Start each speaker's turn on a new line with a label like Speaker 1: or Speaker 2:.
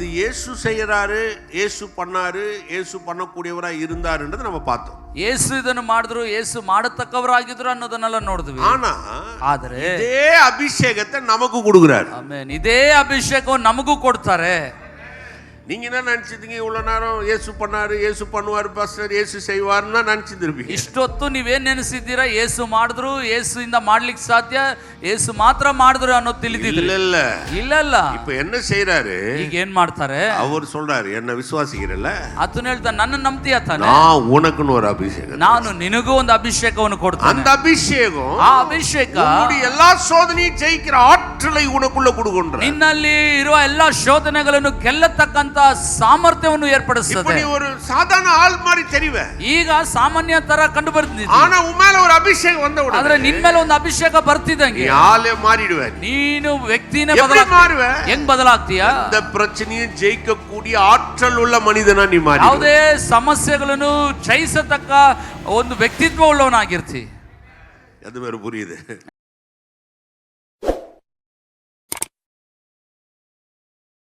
Speaker 1: இது இயேசு செய்யறாரு, இயேசு பண்ணாரு, இயேசு பண்ணக்கூடியவரா இருந்தாருன்றது நம்ம பார்த்தோம்.
Speaker 2: ಯೇಸು ಇದನ್ನು ಮಾಡಿದ್ರು, ಯೇಸು ಮಾಡತಕ್ಕವರಾಗಿದ್ರು ಅನ್ನೋದನ್ನೆಲ್ಲ ನೋಡಿದ್ವಿ.
Speaker 1: ಆದರೆ ಇದೇ ಅಭಿಷೇಕத்தை நமக்கு கொடுக்கிறார்.
Speaker 2: ಆಮೆನ್. ಇದೇ ಅಭಿಷೇಕವನ್ನು ನಮಗೂ ಕೊಡ್ತಾರೆ.
Speaker 1: நீங்க என்ன நினைச்சிட்டீங்க? இவ்வளவு நேரம் இயேசு பண்ணாரு, இயேசு பண்ணுவாரு பாஸ்டர், இயேசு செய்வாருன்னா நினைச்சிருப்பீங்க.
Speaker 2: ಇಷ್ಟೊತ್ತು ನೀವೇನ್ ನೆನೆಸಿದ್ದೀರಾ? ಯೇಸು ಮಾಡಿದ್ರು, ಯೇಸುವಿಂದ ಮಾಡ್ಲಿಕ್ಕೆ ಸಾಧ್ಯ, ಯೇಸು ಮಾತ್ರ ಮಾಡಿದ್ರು ಅನ್ನೋದು ತಿಳಿದಿದ್ರಿ? ಇಲ್ಲ.
Speaker 1: இப்ப என்ன செய்யறாரு?
Speaker 2: ಈಗ ಏನ್ ಮಾಡ್ತಾರೆ?
Speaker 1: அவர் சொல்றாரு, என்ன விசுவாசிக்கிறல்ல,
Speaker 2: ಆತನು ಹೇಳ್ತಾನೆ, ನನ್ನ ನಂಬ್ತೀಯ ತಾನೆ,
Speaker 1: நான் உனக்குன்னு ஒரு அபிஷேகம்,
Speaker 2: ನಾನು ನಿನಗೂ ಒಂದು ಅಭಿಷೇಕವನ್ನು ಕೊಡ್ತೇನೆ.
Speaker 1: அந்த ಅಭಿಷೇகம்,
Speaker 2: ಆ ಅಭಿಷೇಕ
Speaker 1: உன்னுடைய எல்லா சோதனையும் ஜெயிக்கிற ஆற்றலை உனக்குள்ள கொடுக்கின்றார்.
Speaker 2: ನಿನ್ನಲ್ಲಿ ಇರುವ ಎಲ್ಲಾ ಶೋಧನೆಗಳನ್ನು ಗೆಲ್ಲತಕ್ಕಂತ ಸಾಮರ್ಥ್ಯವನ್ನು ಏರ್ಪಡಿಸುತ್ತದೆ.
Speaker 1: நீ ஒரு சாதாரண ஆள் மாதிரி தெரிவே,
Speaker 2: ಈಗ ಸಾಮಾನ್ಯ ತರ ಕಂಡು ಬರ್ತಿದ್ದೀ,
Speaker 1: ஆனா உன் மேல ஒரு ಅಭಿಷೇகம் வந்த உடனே,
Speaker 2: ಆದ್ರೆ ನಿನ್ನ ಮೇಲೆ ಒಂದು ಅಭಿಷೇಕ ಬರ್ತಿದ್ದಂಗೆ
Speaker 1: நீ ஆளே மாறிடுவே.
Speaker 2: ನೀನು ವ್ಯಕ್ತಿನೇ
Speaker 1: ಬದಲಾಗ್ತೀಯ.
Speaker 2: ಹೆಂಗ್ ಬದಲಾಗ್ತೀಯ?
Speaker 1: இந்த பிரச்சனையை ஜெயிக்கக்கூடிய ஆற்றல் உள்ள மனிதனா நீ மாறி,
Speaker 2: ಯಾವುದೇ ಸಮಸ್ಯೆಗಳನ್ನು ಜಯಿಸತಕ್ಕ ಒಂದು ವ್ಯಕ್ತಿತ್ವ ಉಳ್ಳವನಾಗಿರ್ತಿ.
Speaker 1: ಅದು ಬೇರೆ புரியுது.